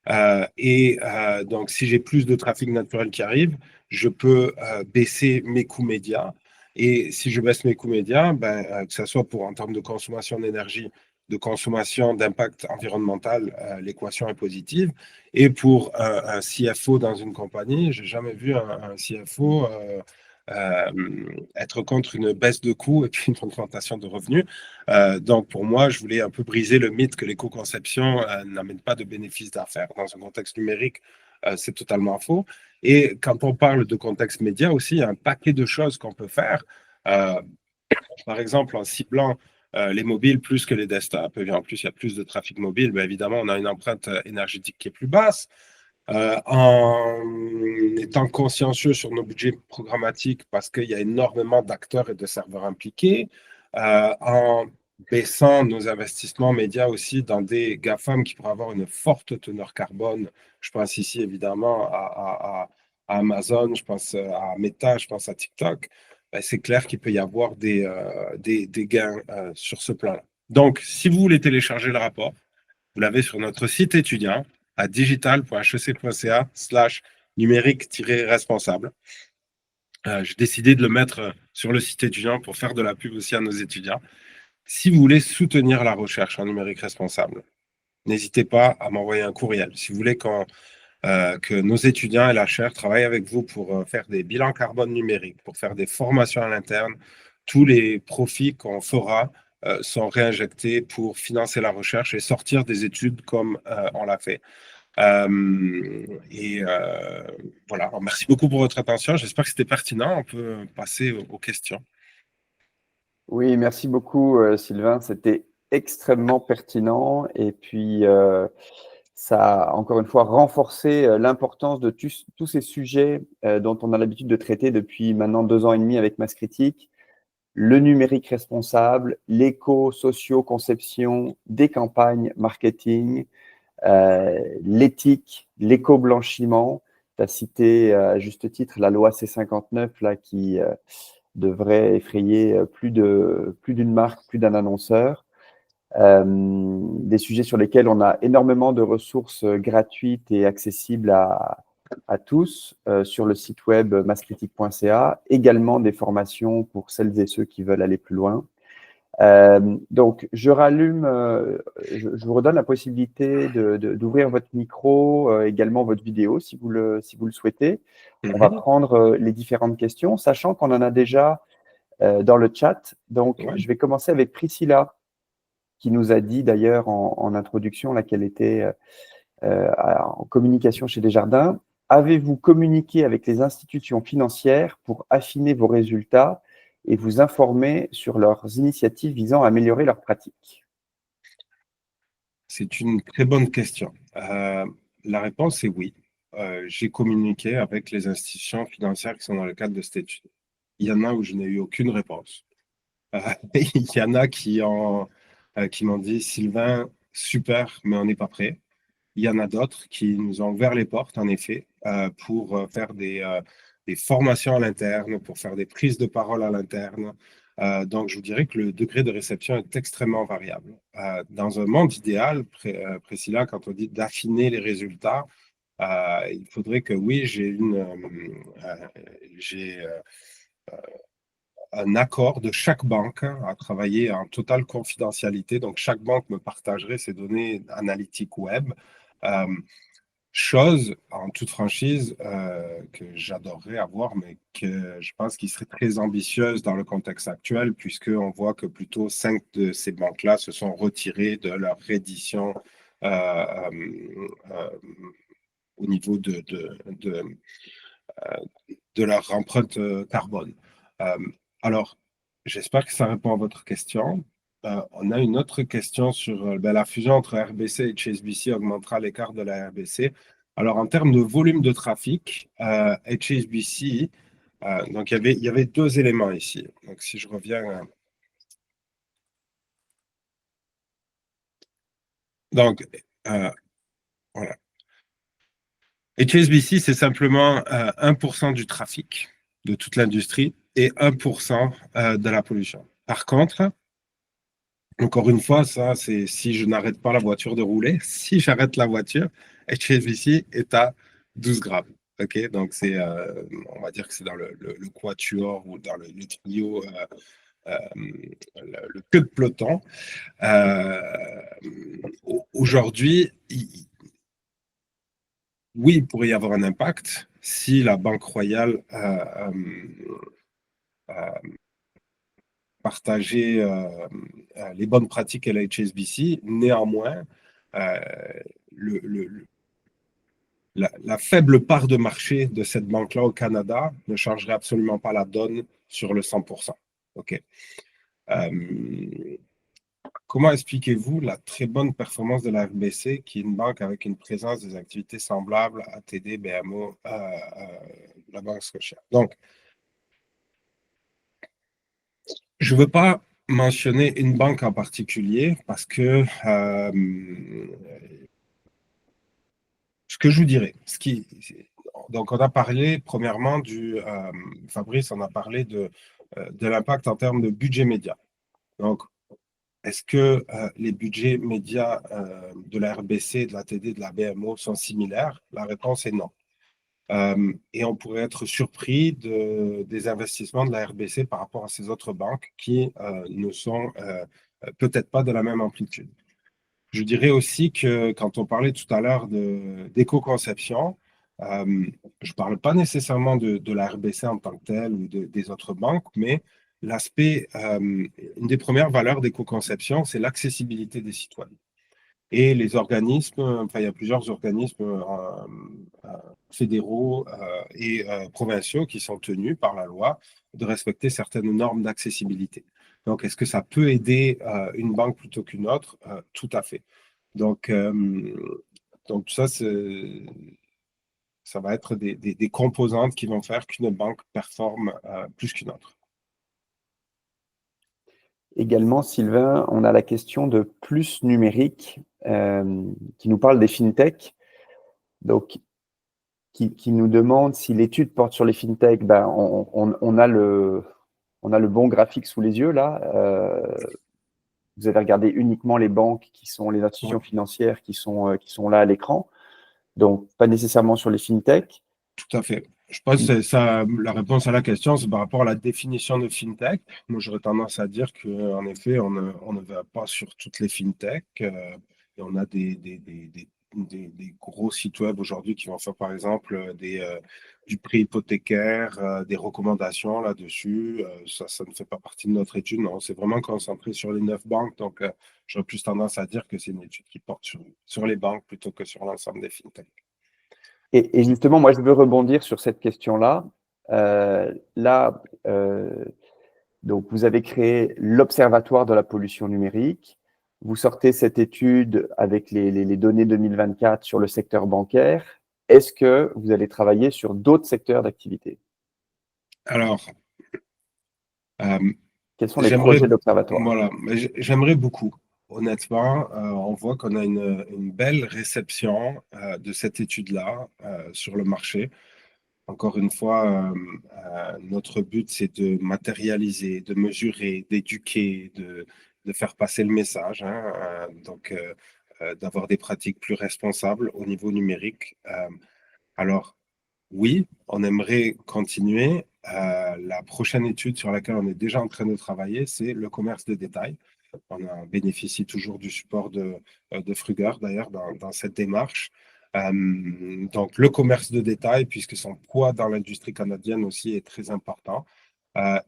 Donc, si j'ai plus de trafic naturel qui arrive, je peux baisser mes coûts médias. Et si je baisse mes coûts médias, ben, que ce soit en termes de consommation d'énergie, de consommation d'impact environnemental, l'équation est positive. Et pour un CFO dans une compagnie, je n'ai jamais vu un CFO être contre une baisse de coûts et puis une augmentation de revenus. Donc, pour moi, je voulais un peu briser le mythe que l'éco-conception n'amène pas de bénéfices d'affaires. Dans un contexte numérique, c'est totalement faux. Et quand on parle de contexte média aussi, il y a un paquet de choses qu'on peut faire. Euh, Par exemple, en ciblant les mobiles plus que les desktops, et en plus, il y a plus de trafic mobile, mais évidemment, on a une empreinte énergétique qui est plus basse. En étant consciencieux sur nos budgets programmatiques parce qu'il y a énormément d'acteurs et de serveurs impliqués, en baissant nos investissements médias aussi dans des GAFAM qui pourraient avoir une forte teneur carbone. Je pense ici évidemment à Amazon, je pense à Meta, je pense à TikTok. Ben, c'est clair qu'il peut y avoir des gains sur ce plan-là. Donc, si vous voulez télécharger le rapport, vous l'avez sur notre site étudiant à digital.hec.ca/numérique-responsable. J'ai décidé de le mettre sur le site étudiant pour faire de la pub aussi à nos étudiants. Si vous voulez soutenir la recherche en numérique responsable, n'hésitez pas à m'envoyer un courriel. Si vous voulez que nos étudiants et la chaire travaillent avec vous pour faire des bilans carbone numériques, pour faire des formations à l'interne, tous les profits qu'on fera sont réinjectés pour financer la recherche et sortir des études comme on l'a fait. Voilà, alors, merci beaucoup pour votre attention. J'espère que c'était pertinent. On peut passer aux questions. Oui, merci beaucoup, Sylvain. C'était extrêmement pertinent. Et puis, ça a encore une fois renforcé l'importance de tous ces sujets dont on a l'habitude de traiter depuis maintenant 2 ans et demi avec Masse Critique. Le numérique responsable, l'éco-socio-conception des campagnes marketing, l'éthique, l'éco-blanchiment. Tu as cité à juste titre la loi C59 là, qui devrait effrayer plus d'une marque, plus d'un annonceur. Des sujets sur lesquels on a énormément de ressources gratuites et accessibles à tous sur le site web massecritique.ca, également des formations pour celles et ceux qui veulent aller plus loin. Donc, je vous redonne la possibilité d'ouvrir votre micro, également votre vidéo si vous le souhaitez. On va prendre les différentes questions, sachant qu'on en a déjà dans le chat. Donc, je vais commencer avec Priscilla, qui nous a dit d'ailleurs en introduction qu'elle était en communication chez Desjardins. Avez-vous communiqué avec les institutions financières pour affiner vos résultats et vous informer sur leurs initiatives visant à améliorer leurs pratiques? C'est une très bonne question. La réponse est oui. J'ai communiqué avec les institutions financières qui sont dans le cadre de cette étude. Il y en a où je n'ai eu aucune réponse. Il y en a qui m'ont dit « Sylvain, super, mais on n'est pas prêt ». Il y en a d'autres qui nous ont ouvert les portes, en effet, pour faire des formations à l'interne, pour faire des prises de parole à l'interne. Donc, je vous dirais que le degré de réception est extrêmement variable. Dans un monde idéal, Priscilla, quand on dit d'affiner les résultats, il faudrait que oui, j'ai un accord de chaque banque à travailler en totale confidentialité. Donc, chaque banque me partagerait ses données analytiques web. Chose, en toute franchise, que j'adorerais avoir, mais que je pense qu'il serait très ambitieuse dans le contexte actuel, puisqu'on voit que plutôt 5 de ces banques-là se sont retirées de leur reddition au niveau de leur empreinte carbone. Alors, j'espère que ça répond à votre question. On a une autre question sur la fusion entre RBC et HSBC augmentera l'écart de la RBC. Alors, en termes de volume de trafic, HSBC, donc il y avait deux éléments ici. Donc, si je reviens. Donc, voilà. HSBC, c'est simplement 1% du trafic de toute l'industrie et 1% de la pollution. Par contre, encore une fois, ça, c'est si je n'arrête pas la voiture de rouler. Si j'arrête la voiture, HSBC est à 12 grammes. OK? Donc, on va dire que c'est dans le quatuor ou dans le trio, le queue de peloton. Aujourd'hui, oui, il pourrait y avoir un impact si la Banque Royale partageait les bonnes pratiques à la HSBC. Néanmoins, la faible part de marché de cette banque-là au Canada ne changerait absolument pas la donne sur le 100%. OK. Comment expliquez-vous la très bonne performance de la RBC, qui est une banque avec une présence des activités semblables à TD, BMO, la Banque Scotia? Donc, je ne veux pas mentionner une banque en particulier parce que ce que je vous dirais, donc on a parlé premièrement Fabrice, on a parlé de l'impact en termes de budget média. Donc, est-ce que les budgets médias de la RBC, de la TD, de la BMO sont similaires? La réponse est non. Et on pourrait être surpris des investissements de la RBC par rapport à ces autres banques qui ne sont peut-être pas de la même amplitude. Je dirais aussi que quand on parlait tout à l'heure d'éco-conception, je ne parle pas nécessairement de la RBC en tant que telle ou des autres banques, mais une des premières valeurs d'éco-conception, c'est l'accessibilité des citoyens. Et les organismes, enfin, il y a plusieurs organismes fédéraux et provinciaux qui sont tenus par la loi de respecter certaines normes d'accessibilité. Donc, est-ce que ça peut aider une banque plutôt qu'une autre? Tout à fait. Donc ça va être des composantes qui vont faire qu'une banque performe plus qu'une autre. Également, Sylvain, on a la question de Plus Numérique qui nous parle des fintechs. Donc, qui nous demande si l'étude porte sur les fintechs. Ben, on a le bon graphique sous les yeux là. Vous avez regardé uniquement les banques qui sont les institutions financières qui sont là à l'écran. Donc, pas nécessairement sur les fintechs. Tout à fait. Je pense que ça, la réponse à la question, c'est par rapport à la définition de fintech. Moi, j'aurais tendance à dire qu'en effet, on ne va pas sur toutes les fintechs. Et on a des gros sites web aujourd'hui qui vont faire, par exemple, du prêt hypothécaire, des recommandations là-dessus. Ça ne fait pas partie de notre étude. Non, c'est vraiment concentré sur les 9 banques. Donc, j'aurais plus tendance à dire que c'est une étude qui porte sur les banques plutôt que sur l'ensemble des fintechs. Et justement, moi, je veux rebondir sur cette question-là. Donc, vous avez créé l'Observatoire de la pollution numérique. Vous sortez cette étude avec les données 2024 sur le secteur bancaire. Est-ce que vous allez travailler sur d'autres secteurs d'activité? Alors, quels sont les projets de l'Observatoire? Voilà, j'aimerais beaucoup. Honnêtement, on voit qu'on a une belle réception de cette étude-là sur le marché. encore une fois, notre but, c'est de matérialiser, de mesurer, d'éduquer, de faire passer le message, hein, d'avoir des pratiques plus responsables au niveau numérique. Alors, oui, on aimerait continuer. La prochaine étude sur laquelle on est déjà en train de travailler, c'est le commerce de détail. On bénéficie toujours du support de Fruger, d'ailleurs, dans cette démarche. Donc, le commerce de détail, puisque son poids dans l'industrie canadienne aussi est très important.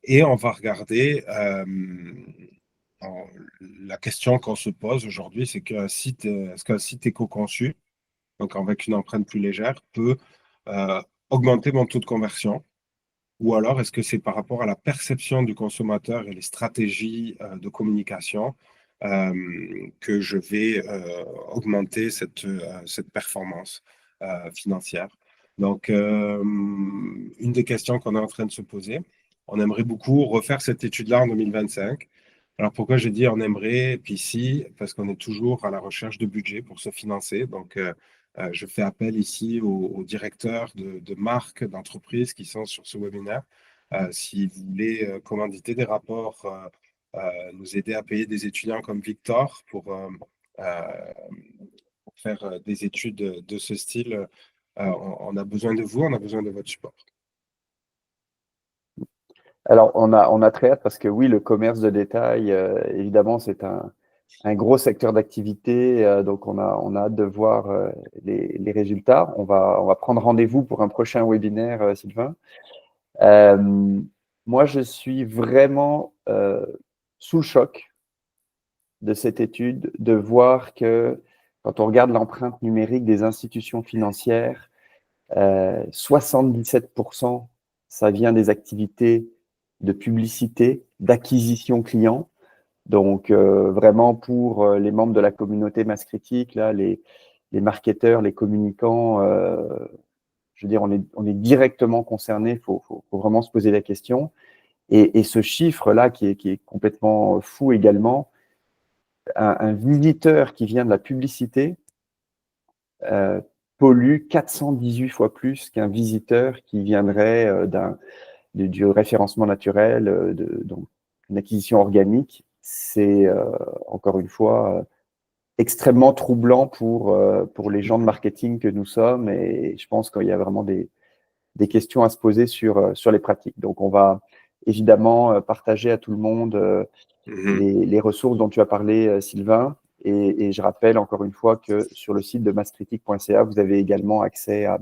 Et on va regarder la question qu'on se pose aujourd'hui, c'est est-ce qu'un site éco-conçu, donc avec une empreinte plus légère, peut augmenter mon taux de conversion? Ou alors, est-ce que c'est par rapport à la perception du consommateur et les stratégies de communication que je vais augmenter cette performance financière? Donc, une des questions qu'on est en train de se poser, on aimerait beaucoup refaire cette étude-là en 2025. Alors, pourquoi j'ai dit on aimerait, puis si, parce qu'on est toujours à la recherche de budget pour se financer. Donc, je fais appel ici aux directeurs de marques, d'entreprises qui sont sur ce webinaire. Si vous voulez commanditer des rapports, nous aider à payer des étudiants comme Victor pour faire des études de ce style, on a besoin de vous, on a besoin de votre support. Alors, on a très hâte parce que oui, le commerce de détail, évidemment, c'est un gros secteur d'activité. Donc, on a hâte de voir les résultats. On va prendre rendez-vous pour un prochain webinaire, Sylvain. Moi, je suis vraiment sous le choc de cette étude, de voir que quand on regarde l'empreinte numérique des institutions financières, 77%, ça vient des activités de publicité, d'acquisition client. Donc, vraiment pour les membres de la communauté masse critique, là, les marketeurs, les communicants, je veux dire, on est directement concernés. Il faut vraiment se poser la question. Et ce chiffre-là, qui est complètement fou également, un visiteur qui vient de la publicité pollue 418 fois plus qu'un visiteur qui viendrait du référencement naturel, donc une acquisition organique. C'est encore une fois extrêmement troublant pour les gens de marketing que nous sommes, et je pense qu'il y a vraiment des questions à se poser sur les pratiques. Donc, on va évidemment partager à tout le monde les ressources dont tu as parlé, Sylvain. Et je rappelle encore une fois que sur le site de masscritique.ca, vous avez également accès à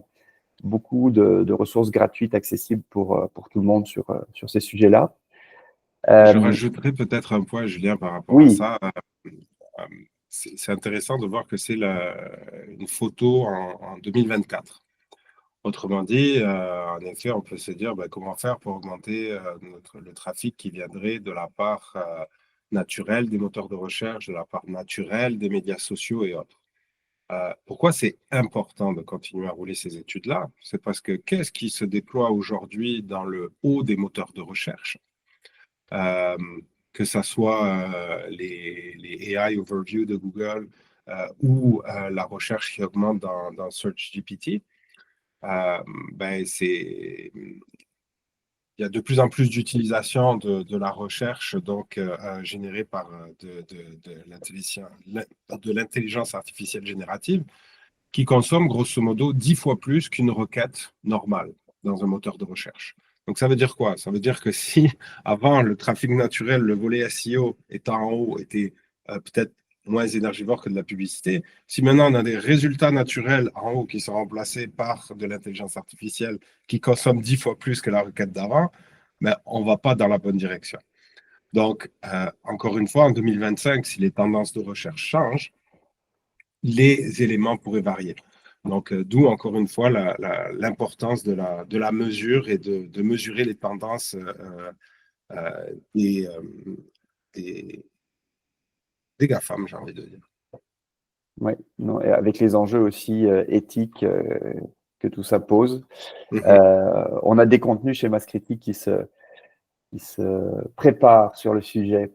beaucoup de ressources gratuites accessibles pour tout le monde sur ces sujets-là. Je rajouterai peut-être un point, Julien, par rapport à ça. C'est intéressant de voir que c'est une photo en 2024. Autrement dit, en effet, on peut se dire comment faire pour augmenter le trafic qui viendrait de la part naturelle des moteurs de recherche, de la part naturelle des médias sociaux et autres. Pourquoi c'est important de continuer à rouler ces études-là? C'est parce que qu'est-ce qui se déploie aujourd'hui dans le haut des moteurs de recherche? Que ce soit les AI Overview de Google ou la recherche qui augmente dans SearchGPT, il y a de plus en plus d'utilisation de la recherche générée par de l'intelligence artificielle générative qui consomme grosso modo 10 fois plus qu'une requête normale dans un moteur de recherche. Donc, ça veut dire quoi? Ça veut dire que si avant, le trafic naturel, le volet SEO étant en haut, était peut-être moins énergivore que de la publicité, si maintenant on a des résultats naturels en haut qui sont remplacés par de l'intelligence artificielle qui consomme 10 fois plus que la requête d'avant, on ne va pas dans la bonne direction. Donc, encore une fois, en 2025, si les tendances de recherche changent, les éléments pourraient varier. Donc, d'où encore une fois l'importance de la mesure et de mesurer les tendances des GAFAM, j'ai envie de dire. Oui, et avec les enjeux aussi éthiques que tout ça pose. On a des contenus chez Masse Critique qui se préparent sur le sujet.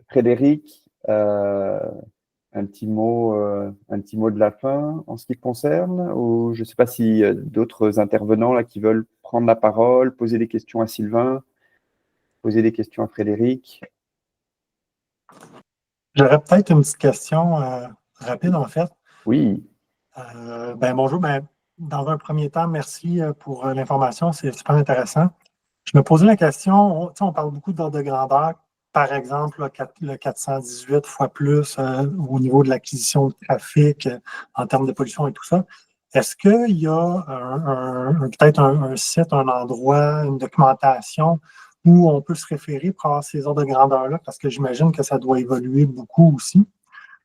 Frédéric, un petit mot de la fin en ce qui te concerne, ou je ne sais pas si d'autres intervenants là qui veulent prendre la parole, poser des questions à Sylvain, poser des questions à Frédéric. J'aurais peut-être une petite question rapide, en fait. Oui. Bonjour. Dans un premier temps, merci pour l'information. C'est super intéressant. Je me posais la question, on parle beaucoup d'ordre de grandeur. Par exemple, le 418 fois plus au niveau de l'acquisition de trafic en termes de pollution et tout ça. Est-ce qu'il y a peut-être un site, un endroit, une documentation où on peut se référer pour avoir ces ordres de grandeur-là? Parce que j'imagine que ça doit évoluer beaucoup aussi.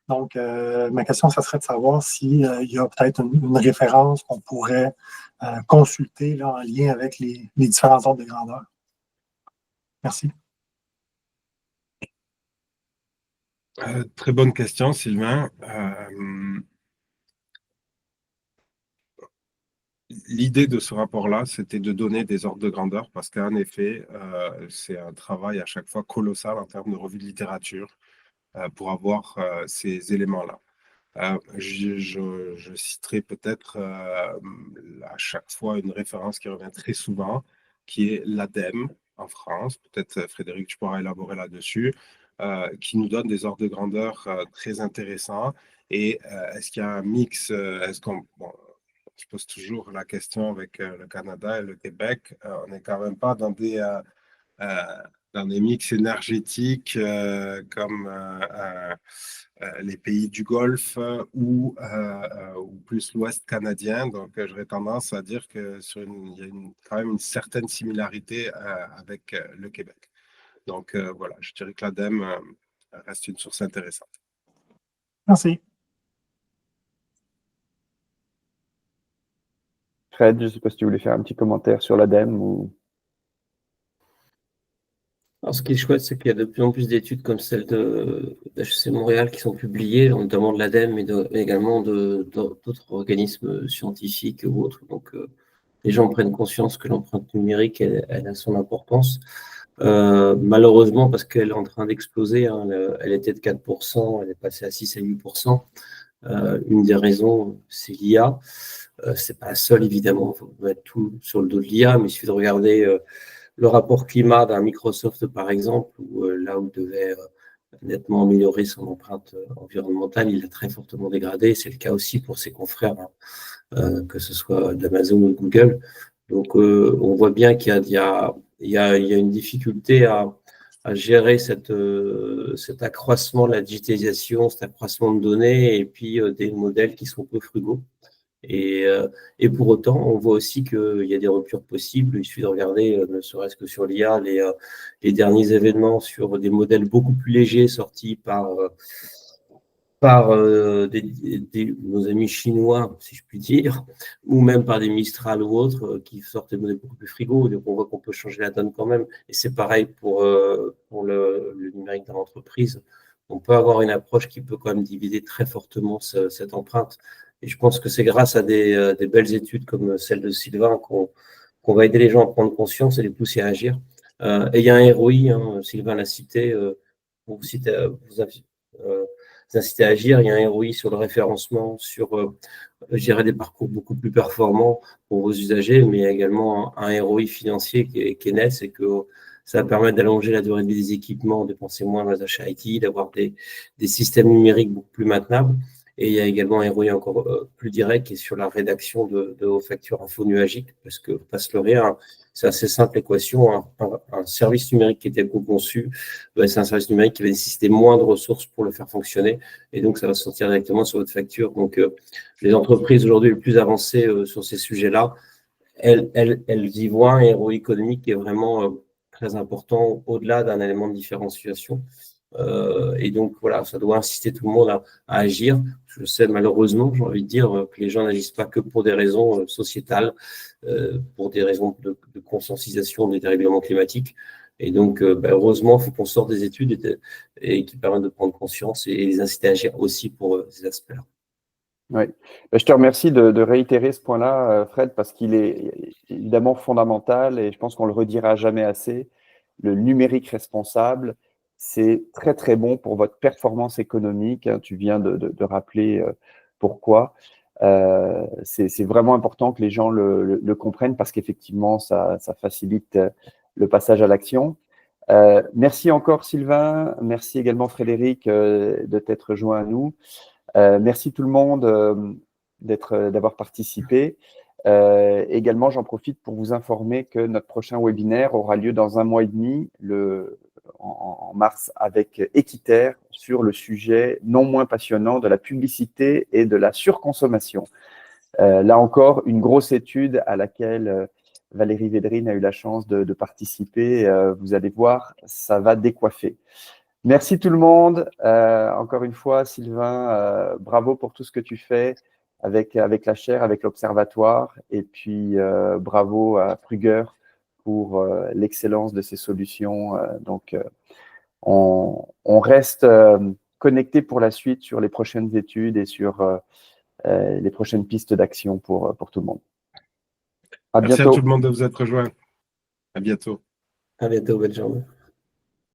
Donc, ma question, ça serait de savoir s'il y a peut-être une référence qu'on pourrait consulter là, en lien avec les différents ordres de grandeur. Merci. Très bonne question, Sylvain. L'idée de ce rapport-là, c'était de donner des ordres de grandeur parce qu'en effet, c'est un travail à chaque fois colossal en termes de revue de littérature pour avoir ces éléments-là. Je citerai peut-être à chaque fois une référence qui revient très souvent, qui est l'ADEME en France. Peut-être, Frédéric, tu pourras élaborer là-dessus, qui nous donne des ordres de grandeur très intéressants. Et est-ce qu'il y a un mix je pose toujours la question avec le Canada et le Québec. On n'est quand même pas dans des mix énergétiques comme les pays du Golfe ou plus l'Ouest canadien. Donc, j'aurais tendance à dire qu'il y a quand même une certaine similarité avec le Québec. Donc, voilà, je dirais que l'ADEME reste une source intéressante. Merci. Fred, je ne sais pas si tu voulais faire un petit commentaire sur l'ADEME ou... Alors, ce qui est chouette, c'est qu'il y a de plus en plus d'études comme celle de HEC Montréal qui sont publiées, notamment de l'ADEME, mais également d'autres organismes scientifiques ou autres. Donc, les gens prennent conscience que l'empreinte numérique, elle a son importance. Malheureusement, parce qu'elle est en train d'exploser, hein, elle était de 4%, elle est passée à 6 à 8%. Une des raisons, c'est l'IA. C'est pas la seule, évidemment, il faut mettre tout sur le dos de l'IA, mais il suffit de regarder le rapport climat d'un Microsoft, par exemple, où là où il devait nettement améliorer son empreinte environnementale, il a très fortement dégradé. C'est le cas aussi pour ses confrères, hein, que ce soit d'Amazon ou de Google. Donc, on voit bien qu'il y a une difficulté à gérer cet accroissement de la digitalisation, cet accroissement de données et puis des modèles qui sont peu frugaux. Et pour autant, on voit aussi qu'il y a des ruptures possibles. Il suffit de regarder, ne serait-ce que sur l'IA, les derniers événements sur des modèles beaucoup plus légers sortis par nos amis chinois, si je puis dire, ou même par des Mistral ou autres qui sortent des modèles beaucoup plus frigos. Donc, on voit qu'on peut changer la donne quand même. Et c'est pareil pour le numérique dans l'entreprise. On peut avoir une approche qui peut quand même diviser très fortement cette empreinte. Et je pense que c'est grâce à des belles études comme celle de Sylvain qu'on va aider les gens à prendre conscience et les pousser à agir. Et il y a un ROI, hein, Sylvain l'a cité, vous inciter à agir. Il y a un ROI sur le référencement, sur gérer des parcours beaucoup plus performants pour vos usagers, mais il y a également un ROI financier qui est net, c'est que ça va permettre d'allonger la durée de vie des équipements, de dépenser moins dans les achats IT, d'avoir des systèmes numériques beaucoup plus maintenables. Et il y a également un ROI encore plus direct qui est sur la rédaction de vos factures infonuagiques, parce que, pas se leurrer, hein, c'est assez simple l'équation. Un service numérique qui était conçu, c'est un service numérique qui va nécessiter moins de ressources pour le faire fonctionner, et donc ça va sortir directement sur votre facture. Donc, les entreprises aujourd'hui les plus avancées sur ces sujets-là, elles y voient un ROI économique qui est vraiment très important au-delà d'un élément de différenciation. Et donc, voilà, ça doit inciter tout le monde à agir. Je sais, malheureusement, j'ai envie de dire que les gens n'agissent pas que pour des raisons sociétales, pour des raisons de conscientisation des dérèglements climatiques. Et donc, heureusement, il faut qu'on sorte des études et qui permettent de prendre conscience et les inciter à agir aussi pour ces aspects-là. Oui, je te remercie de réitérer ce point-là, Fred, parce qu'il est évidemment fondamental et je pense qu'on le redira jamais assez. Le numérique responsable, c'est très, très bon pour votre performance économique. Hein, tu viens de rappeler pourquoi. C'est vraiment important que les gens le comprennent parce qu'effectivement, ça facilite le passage à l'action. Merci encore Sylvain, merci également Frédéric de t'être joint à nous. Merci tout le monde d'avoir participé. Également, j'en profite pour vous informer que notre prochain webinaire aura lieu dans 1 mois et demi, en mars, avec Équiterre, sur le sujet non moins passionnant de la publicité et de la surconsommation. Là encore, une grosse étude à laquelle Valérie Védrine a eu la chance de participer. Vous allez voir, ça va décoiffer. Merci tout le monde. Encore une fois, Sylvain, bravo pour tout ce que tu fais avec la chaire, avec l'Observatoire. Et puis, bravo à Prüger pour l'excellence de ces solutions. Donc, on reste connecté pour la suite sur les prochaines études et sur les prochaines pistes d'action pour tout le monde. À Merci bientôt. à tout le monde de vous être rejoints. À bientôt. À bientôt, bonne journée.